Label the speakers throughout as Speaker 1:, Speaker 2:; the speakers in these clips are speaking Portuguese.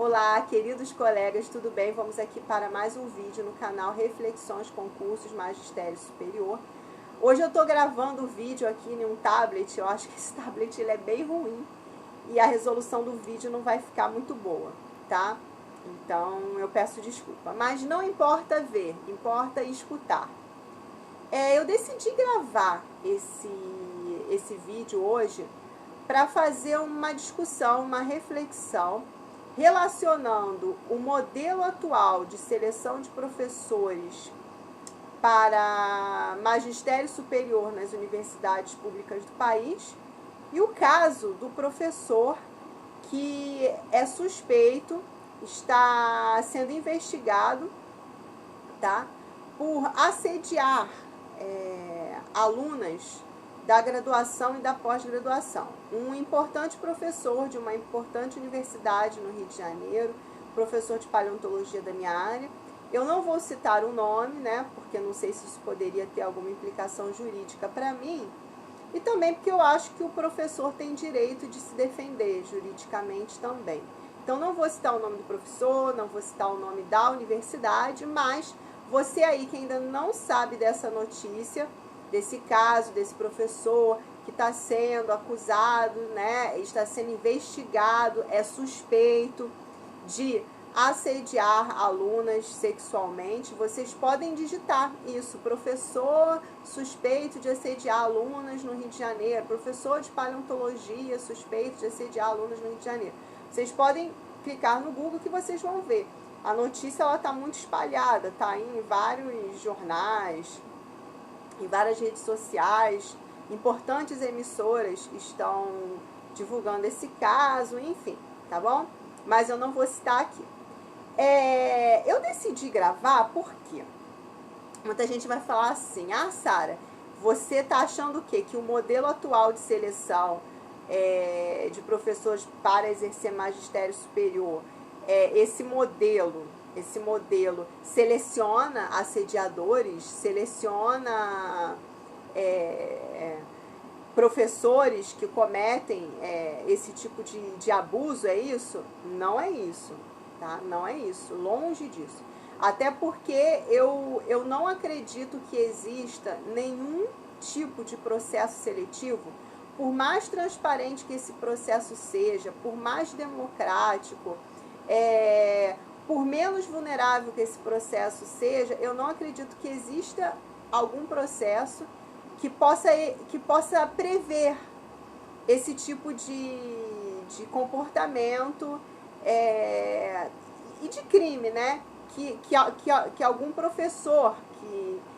Speaker 1: Olá, queridos colegas, tudo bem? Vamos aqui para mais um vídeo no canal Reflexões Concursos Magistério Superior. Hoje eu estou gravando o vídeo aqui em um tablet, eu acho que esse tablet ele é bem ruim e a resolução do vídeo não vai ficar muito boa, tá? Então eu peço desculpa, mas não importa ver, importa escutar. Eu decidi gravar esse vídeo hoje para fazer uma discussão, uma reflexão relacionando o modelo atual de seleção de professores para magistério superior nas universidades públicas do país e o caso do professor que é suspeito, está sendo investigado, tá, por assediar alunas da graduação e da pós-graduação. Um importante professor de uma importante universidade no Rio de Janeiro, professor de paleontologia da minha área. Eu não vou citar o nome, né, porque não sei se isso poderia ter alguma implicação jurídica para mim, e também porque eu acho que o professor tem direito de se defender juridicamente também. Então não vou citar o nome do professor, não vou citar o nome da universidade, mas você aí que ainda não sabe dessa notícia, desse caso, desse professor que está sendo acusado, né, está sendo investigado, é suspeito de assediar alunas sexualmente, vocês podem digitar isso, professor suspeito de assediar alunas no Rio de Janeiro, professor de paleontologia suspeito de assediar alunas no Rio de Janeiro. Vocês podem clicar no Google que vocês vão ver. A notícia ela está muito espalhada, está em vários jornais, em várias redes sociais, importantes emissoras estão divulgando esse caso, enfim, tá bom? Mas eu não vou citar aqui. Eu decidi gravar porque muita gente vai falar assim, ah, Sara, você tá achando o quê? Que o modelo atual de seleção de professores para exercer magistério superior, esse modelo seleciona assediadores, seleciona professores que cometem esse tipo de abuso, é isso? Não é isso, tá? Não é isso, longe disso. Até porque eu não acredito que exista nenhum tipo de processo seletivo, por mais transparente que esse processo seja, por mais democrático, por menos vulnerável que esse processo seja, eu não acredito que exista algum processo que possa prever esse tipo de comportamento e de crime, né? Que algum professor,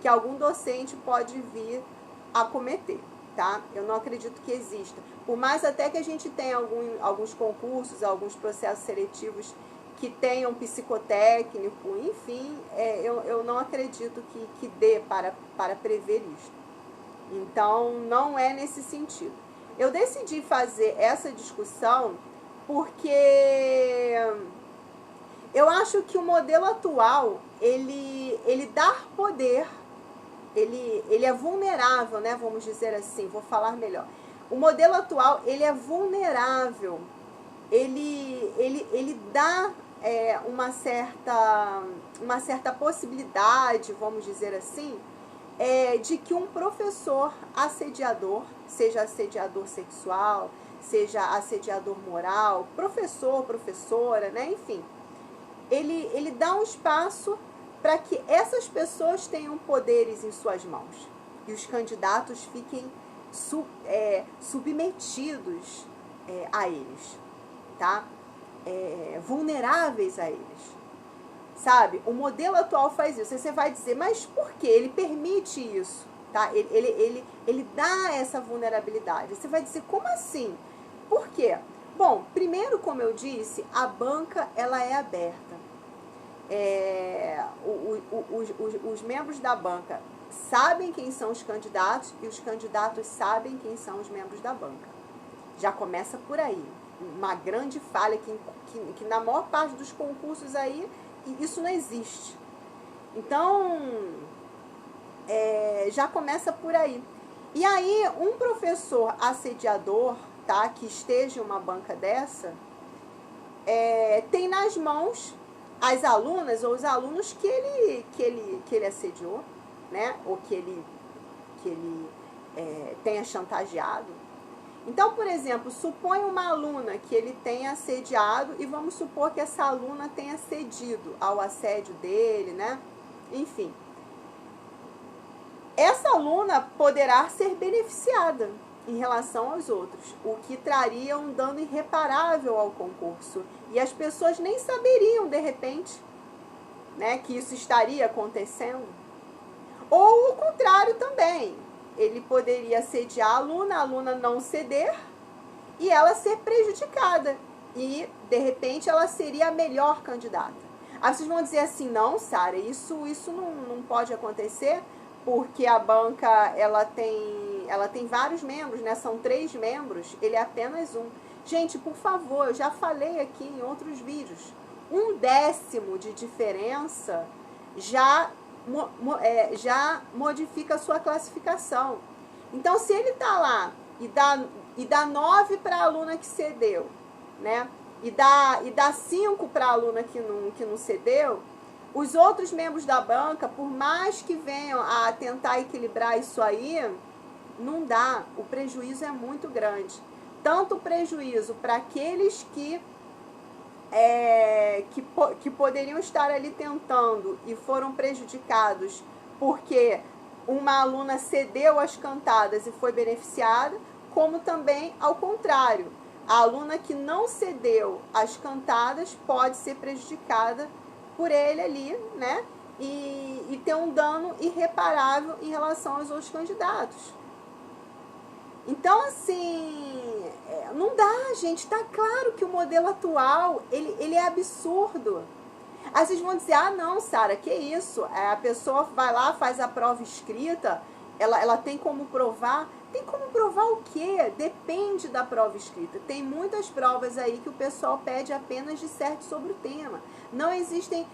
Speaker 1: que algum docente pode vir a cometer, tá? Eu não acredito que exista. Por mais até que a gente tenha alguns concursos, alguns processos seletivos que tenham psicotécnico, enfim, eu não acredito que dê para prever isso. Então, não é nesse sentido. Eu decidi fazer essa discussão porque eu acho que o modelo atual, ele dá poder, ele é vulnerável, né? Vamos dizer assim, vou falar melhor. O modelo atual, ele é vulnerável, ele dá uma certa possibilidade, vamos dizer assim, de que um professor assediador, seja assediador sexual, seja assediador moral, professor, professora, né, enfim, ele dá um espaço para que essas pessoas tenham poderes em suas mãos e os candidatos fiquem submetidos a eles, tá? Vulneráveis a eles. Sabe? O modelo atual faz isso. Você vai dizer, mas por quê? Ele permite isso, tá? Ele dá essa vulnerabilidade. Você vai dizer, como assim? Por quê? Bom, primeiro, como eu disse, a banca ela é aberta. Os membros da banca sabem quem são os candidatos e os candidatos sabem quem são os membros da banca. Já começa por aí. Uma grande falha que na maior parte dos concursos aí isso não existe. Então, já começa por aí. E aí, um professor assediador, tá, que esteja em uma banca dessa, tem nas mãos as alunas ou os alunos que ele assediou, né? Ou que ele tenha chantageado. Então, por exemplo, supõe uma aluna que ele tenha assediado e vamos supor que essa aluna tenha cedido ao assédio dele, né? Enfim. Essa aluna poderá ser beneficiada em relação aos outros, o que traria um dano irreparável ao concurso. E as pessoas nem saberiam, de repente, né, que isso estaria acontecendo. Ou o contrário também. Ele poderia assediar a aluna não ceder e ela ser prejudicada. E, de repente, ela seria a melhor candidata. Aí vocês vão dizer assim, não, Sara, isso não pode acontecer, porque a banca ela tem vários membros, né? São 3 membros, ele é apenas um. Gente, por favor, eu já falei aqui em outros vídeos, 1/10 de diferença já modifica a sua classificação. Então, se ele está lá e dá 9 para a aluna que cedeu, né? E dá 5 para a aluna que não cedeu, os outros membros da banca, por mais que venham a tentar equilibrar isso aí, não dá. O prejuízo é muito grande. Tanto o prejuízo para aqueles que poderiam estar ali tentando e foram prejudicados porque uma aluna cedeu as cantadas e foi beneficiada, como também ao contrário. A aluna que não cedeu as cantadas pode ser prejudicada por ele ali, né? E ter um dano irreparável em relação aos outros candidatos. Então, assim, não dá, gente. Tá claro que o modelo atual, ele é absurdo. Aí vocês vão dizer, ah, não, Sara, que isso? A pessoa vai lá, faz a prova escrita, ela tem como provar. Tem como provar o quê? Depende da prova escrita. Tem muitas provas aí que o pessoal pede apenas disserte sobre o tema. Não existem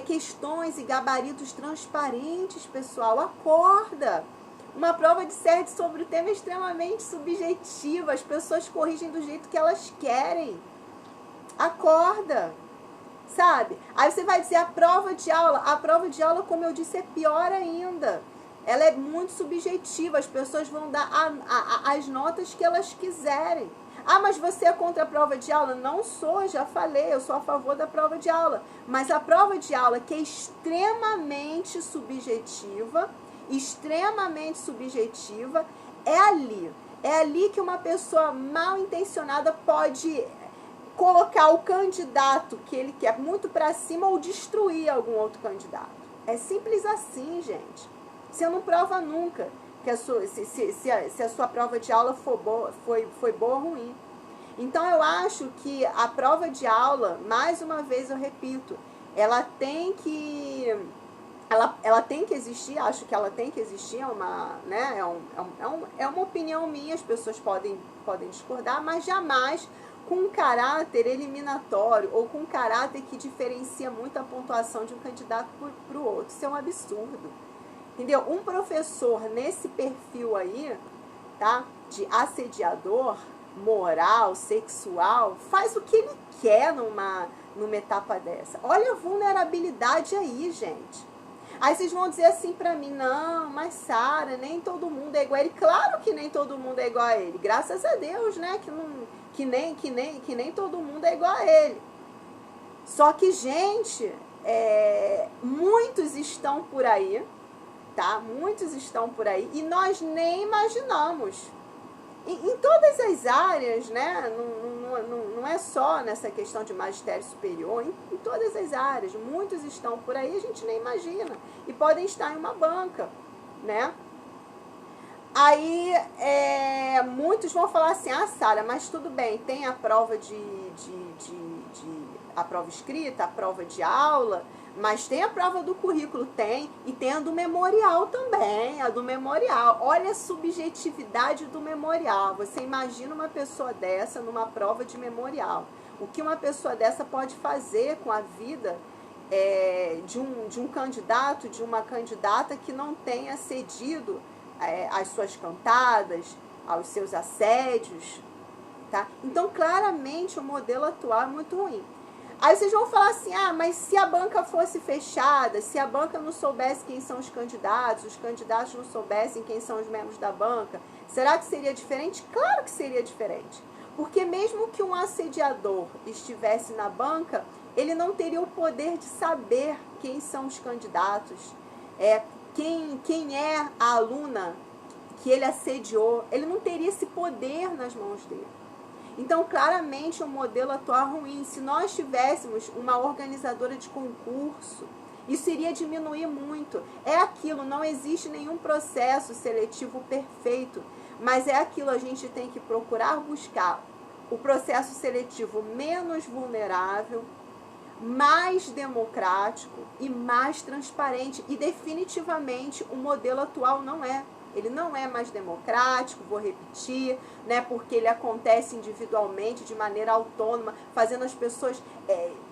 Speaker 1: questões e gabaritos transparentes, pessoal. Acorda! Uma prova disserte sobre o tema é extremamente subjetiva. As pessoas corrigem do jeito que elas querem. Acorda! Sabe? Aí você vai dizer a prova de aula. A prova de aula, como eu disse, é pior ainda. Ela é muito subjetiva, as pessoas vão dar as notas que elas quiserem. Ah, mas você é contra a prova de aula? Não sou, já falei, eu sou a favor da prova de aula. Mas a prova de aula, que é extremamente subjetiva, é ali. É ali que uma pessoa mal intencionada pode colocar o candidato que ele quer muito para cima ou destruir algum outro candidato. É simples assim, gente. Você não prova nunca que se a sua prova de aula foi boa ou ruim. Então, eu acho que a prova de aula, mais uma vez eu repito, ela tem que existir, acho que ela tem que existir, é uma opinião minha, as pessoas podem discordar, mas jamais com um caráter eliminatório ou com um caráter que diferencia muito a pontuação de um candidato para o outro. Isso é um absurdo. Entendeu? Um professor nesse perfil aí, tá? De assediador, moral, sexual, faz o que ele quer numa etapa dessa. Olha a vulnerabilidade aí, gente. Aí vocês vão dizer assim pra mim, não, mas Sara, nem todo mundo é igual a ele. Claro que nem todo mundo é igual a ele. Graças a Deus, né? Que nem todo mundo é igual a ele. Só que, gente, muitos estão por aí, tá? Muitos estão por aí e nós nem imaginamos. Em todas as áreas, né? Não é só nessa questão de magistério superior, em todas as áreas. Muitos estão por aí, a gente nem imagina. E podem estar em uma banca, né? Aí, muitos vão falar assim, ah, Sara, mas tudo bem, tem a prova a prova escrita, a prova de aula, mas tem a prova do currículo, tem, e tem a do memorial também, a do memorial. Olha a subjetividade do memorial. Você imagina uma pessoa dessa numa prova de memorial. O que uma pessoa dessa pode fazer com a vida de um candidato, de uma candidata que não tenha cedido às suas cantadas, aos seus assédios, tá? Então, claramente, o modelo atual é muito ruim. Aí vocês vão falar assim, ah, mas se a banca fosse fechada, se a banca não soubesse quem são os candidatos não soubessem quem são os membros da banca, será que seria diferente? Claro que seria diferente. Porque mesmo que um assediador estivesse na banca, ele não teria o poder de saber quem são os candidatos, quem é a aluna que ele assediou, ele não teria esse poder nas mãos dele. Então, claramente, o modelo atual é ruim. Se nós tivéssemos uma organizadora de concurso, isso iria diminuir muito. É aquilo, não existe nenhum processo seletivo perfeito, mas é aquilo, a gente tem que procurar buscar o processo seletivo menos vulnerável, mais democrático e mais transparente. E definitivamente o modelo atual não é. Ele não é mais democrático, vou repetir, né, porque ele acontece individualmente, de maneira autônoma, fazendo as pessoas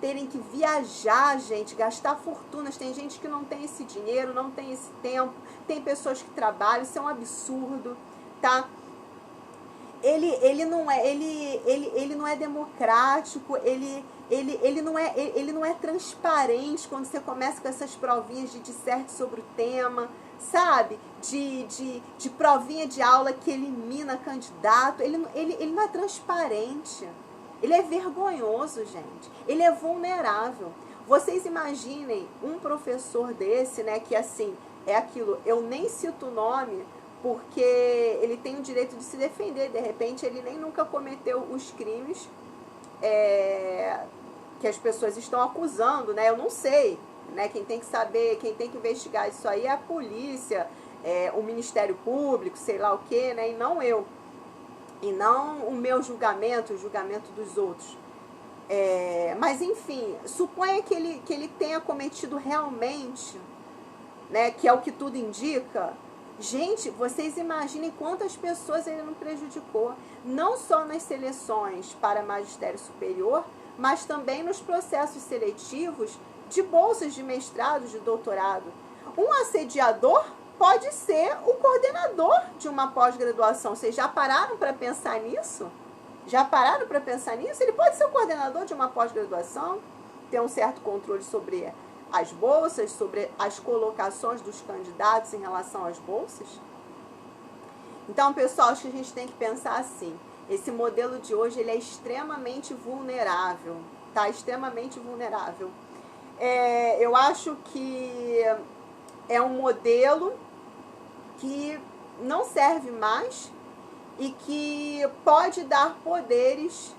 Speaker 1: terem que viajar, gente, gastar fortunas. Tem gente que não tem esse dinheiro, não tem esse tempo, tem pessoas que trabalham, isso é um absurdo, tá? Ele não é democrático, ele não é transparente quando você começa com essas provinhas de disserte sobre o tema, sabe? De provinha de aula que elimina candidato. Ele não é transparente. Ele é vergonhoso, gente. Ele é vulnerável. Vocês imaginem um professor desse, né, que assim, é aquilo, eu nem cito o nome, porque ele tem o direito de se defender. De repente, ele nem nunca cometeu os crimes que as pessoas estão acusando, né? Eu não sei, né? Quem tem que saber, quem tem que investigar isso aí é a polícia, o Ministério Público, sei lá o quê, né? E não eu. E não o meu julgamento, o julgamento dos outros. Mas, enfim, suponha que ele tenha cometido realmente, né? Que é o que tudo indica. Gente, vocês imaginem quantas pessoas ele não prejudicou, não só nas seleções para magistério superior, mas também nos processos seletivos de bolsas de mestrado, de doutorado. Um assediador pode ser o coordenador de uma pós-graduação. Vocês já pararam para pensar nisso? Já pararam para pensar nisso? Ele pode ser o coordenador de uma pós-graduação, ter um certo controle sobre as bolsas, sobre as colocações dos candidatos em relação às bolsas. Então, pessoal, acho que a gente tem que pensar assim. Esse modelo de hoje, ele é extremamente vulnerável, tá? Extremamente vulnerável. Eu acho que é um modelo que não serve mais e que pode dar poderes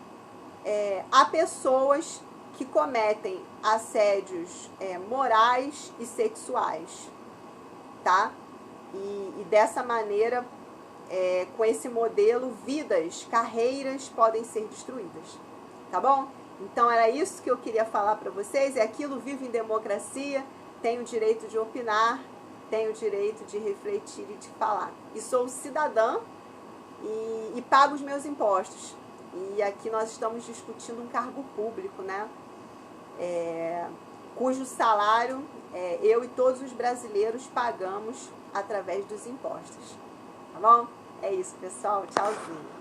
Speaker 1: a pessoas que cometem assédios morais e sexuais, tá? E dessa maneira, com esse modelo, vidas, carreiras podem ser destruídas, tá bom? Então era isso que eu queria falar para vocês. É aquilo, vivo em democracia, tenho o direito de opinar, tenho o direito de refletir e de falar. E sou cidadã e pago os meus impostos. E aqui nós estamos discutindo um cargo público, né? Cujo salário eu e todos os brasileiros pagamos através dos impostos. Tá bom? É isso, pessoal. Tchauzinho.